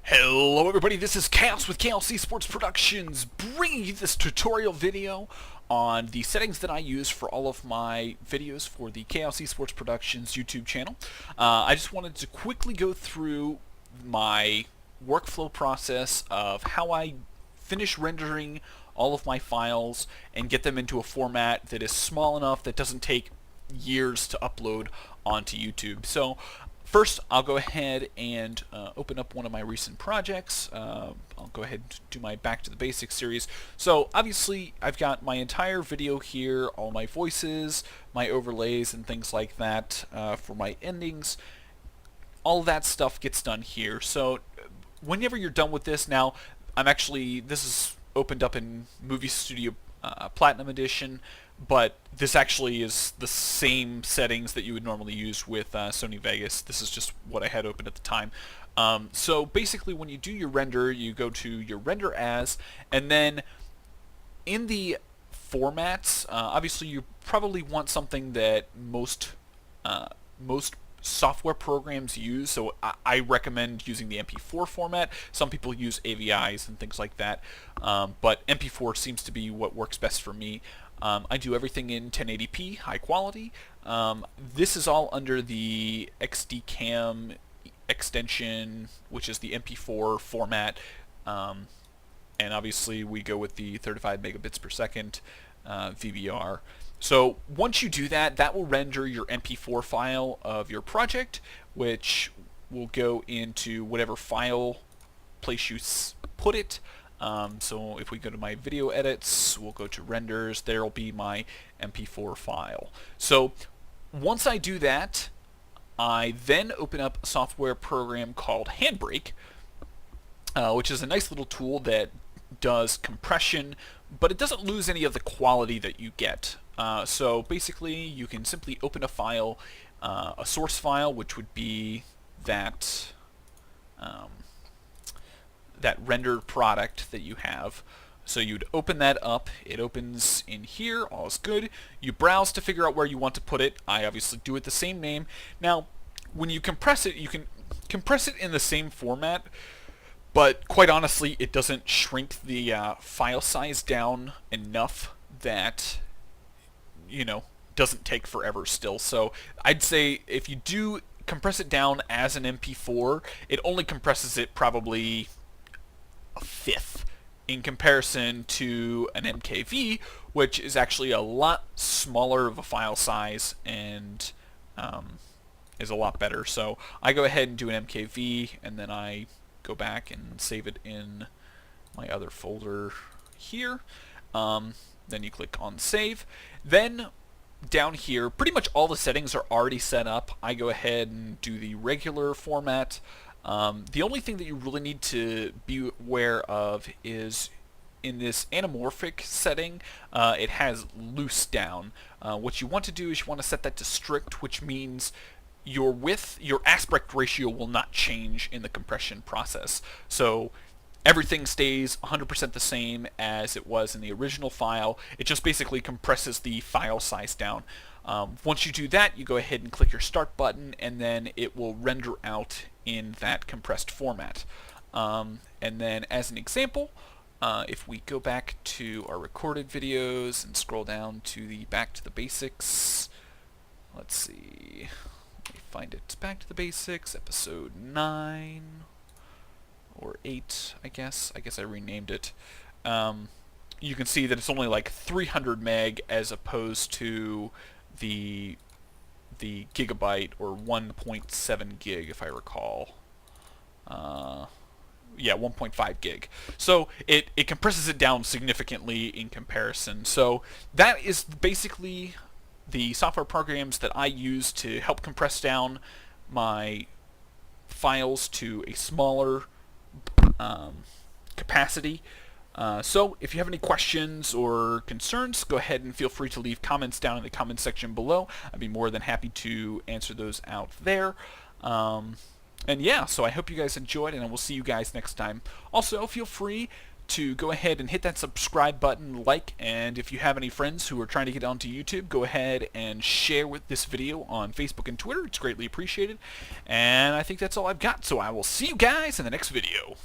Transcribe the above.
Hello everybody, this is Chaos with Chaos Esports Productions, bringing you this tutorial video on the settings that I use for all of my videos for the Chaos Esports Productions YouTube channel. I just wanted to quickly go through my workflow process of how I finish rendering all of my files and get them into a format that is small enough that doesn't take years to upload onto YouTube. So first, I'll go ahead and open up one of my recent projects. I'll go ahead and do my Back to the Basics series. So obviously, I've got my entire video here, all my voices, my overlays, and things like that for my endings. All of that stuff gets done here. So whenever you're done with this, now this is opened up in Movie Studio Platinum Edition, but this actually is the same settings that you would normally use with Sony Vegas. This is just what I had open at the time. So basically, when you do your render, you go to your render as, and then in the formats, obviously you probably want something that most software programs use, so I recommend using the MP4 format. Some people use AVIs and things like that, but MP4 seems to be what works best for me. I do everything in 1080p, high quality. This is all under the XDCam extension, which is the MP4 format, and obviously we go with the 35 megabits per second VBR. So once you do that, that will render your MP4 file of your project, which will go into whatever file place you put it. So if we go to my video edits, we'll go to renders, there will be my MP4 file. So once I do that, I then open up a software program called Handbrake, which is a nice little tool that does compression, but it doesn't lose any of the quality that you get. So basically, you can simply open a file, a source file, which would be that that rendered product that you have. So you'd open that up, it opens in here, all is good. You browse to figure out where you want to put it. I obviously do it the same name. Now, when you compress it, you can compress it in the same format, but quite honestly, it doesn't shrink the file size down enough that, doesn't take forever still. So I'd say if you do compress it down as an MP4, it only compresses it probably a fifth in comparison to an MKV, which is actually a lot smaller of a file size and is a lot better. So I go ahead and do an MKV, and then I go back and save it in my other folder here. Then you click on save. Then down here, pretty much all the settings are already set up. I go ahead and do the regular format. The only thing that you really need to be aware of is in this anamorphic setting, it has loose down. What you want to do is you want to set that to strict, which means your aspect ratio will not change in the compression process. So everything stays 100% the same as it was in the original file. It just basically compresses the file size down. Once you do that, you go ahead and click your start button, and then it will render out in that compressed format. And then as an example, if we go back to our recorded videos and scroll down to the Back to the Basics, let's see, let me find it. Back to the Basics, episode 9 or 8, I guess I renamed it. You can see that it's only like 300 meg as opposed to the gigabyte or 1.7 gig, if I recall. Yeah, 1.5 gig. So it compresses it down significantly in comparison. So that is basically the software programs that I use to help compress down my files to a smaller capacity. So if you have any questions or concerns, go ahead and feel free to leave comments down in the comment section below. I'd be more than happy to answer those out there. And yeah, so I hope you guys enjoyed, and I will see you guys next time. Also, feel free to go ahead and hit that subscribe button, like, and if you have any friends who are trying to get onto YouTube, go ahead and share with this video on Facebook and Twitter. It's greatly appreciated. And I think that's all I've got, so I will see you guys in the next video.